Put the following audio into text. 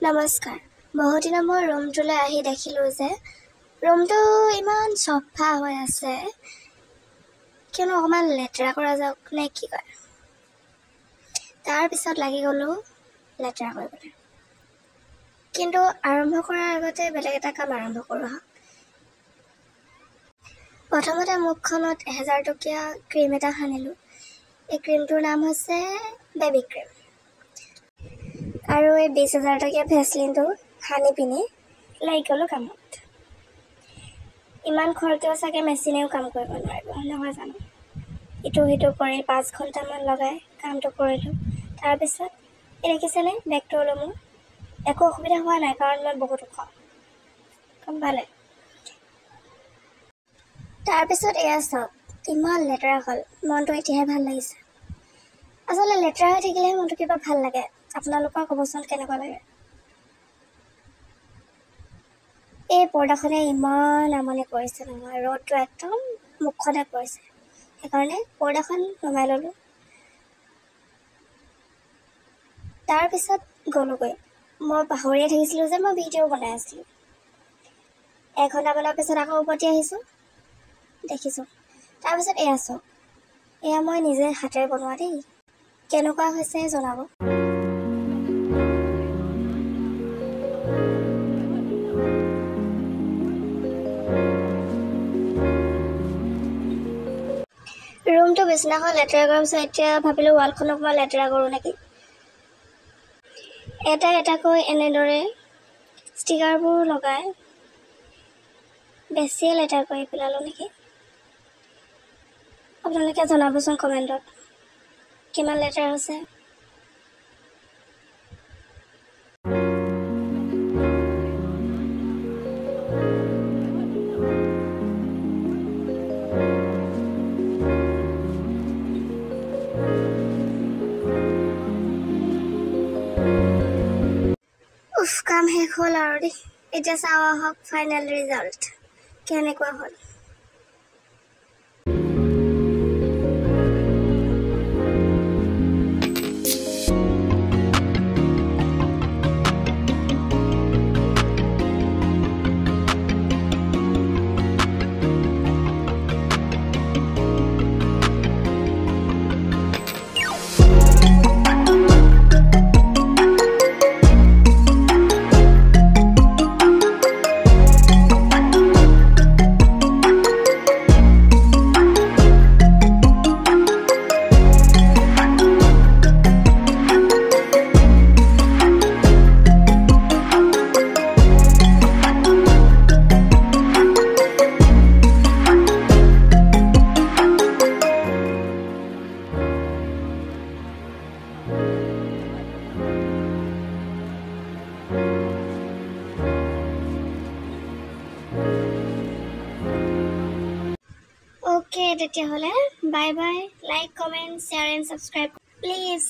নমস্কাৰ। বহুত দিনৰ মই ৰুমটোলৈ আহি দেখিলোঁ যে ৰুমটো ইমান চফা হৈ আছে, কিয়নো অকণমান লেতেৰা কৰা যাওক নে কি কয়। তাৰপিছত লাগি গ'লোঁ লেতেৰা কৰিবলৈ। কিন্তু আৰম্ভ কৰাৰ আগতে বেলেগ এটা কাম আৰম্ভ কৰোঁ আহক। প্ৰথমতে মুখখনত 1000 টকীয়া ক্ৰীম এটা সানিলোঁ। এই ক্ৰীমটোৰ নাম হৈছে বেবী ক্ৰীম। আৰু এই 20,000 টকীয়া ভেচলিনটো সানি পিনি লাগি গ'লোঁ কামত। ইমান খৰকেও চাগে মেচিনেও কাম কৰিব নোৱাৰিব, নহয় জানো। ইটো সিটো কৰি 5 ঘণ্টামান লগাই কামটো কৰিলোঁ। তাৰপিছত দেখিছেনে বেগটো ল'লোঁ মোৰ। একো অসুবিধা হোৱা নাই, কাৰণ মই বহুত ওখ, গম পালে। তাৰপিছত এয়া চাওক, ইমান লেতেৰা হ'ল। মনটো এতিয়াহে ভাল লাগিছে। আচলতে লেতেৰা হৈ থাকিলেহে মনটো কিবা ভাল লাগে। আপোনালোকৰ ক'বচোন কেনেকুৱা লাগে। এই পৰ্দাখনে ইমান আমনি কৰিছে নহয়, ৰ'দটো একদম মুখতে পৰিছে। সেইকাৰণে পৰ্দাখন নমাই ল'লোঁ। তাৰপিছত গ'লোগৈ। মই পাহৰিয়ে থাকিছিলোঁ যে মই ভিডিঅ' বনাই আছিলোঁ। 1 ঘণ্টামানৰ পিছত আকৌ উভতি আহিছোঁ, দেখিছোঁ। তাৰপিছত এয়া চাওক, এয়া মই নিজে হাতেৰে বনোৱা দেই। কেনেকুৱা হৈছে জনাব। ৰুমটো বিছনাখন লেতেৰা কৰাৰ পিছত এতিয়া ভাবিলোঁ ৱালখনক মই লেতেৰা কৰোঁ নেকি। এটা এটাকৈ এনেদৰে ষ্টিকাৰবোৰ লগাই বেছিয়ে লেতেৰা কৰি পেলালোঁ নেকি। আপোনালোকে জনাবচোন কমেণ্টত কিমান লেতেৰা হৈছে। কাম শেষ হ'ল আৰু দেই। এতিয়া চাওঁ আহক ফাইনেল ৰিজাল্ট কেনেকুৱা হ'ল। Okay, তেতিয়াহ'লে bye bye. Like, comment, share and subscribe please.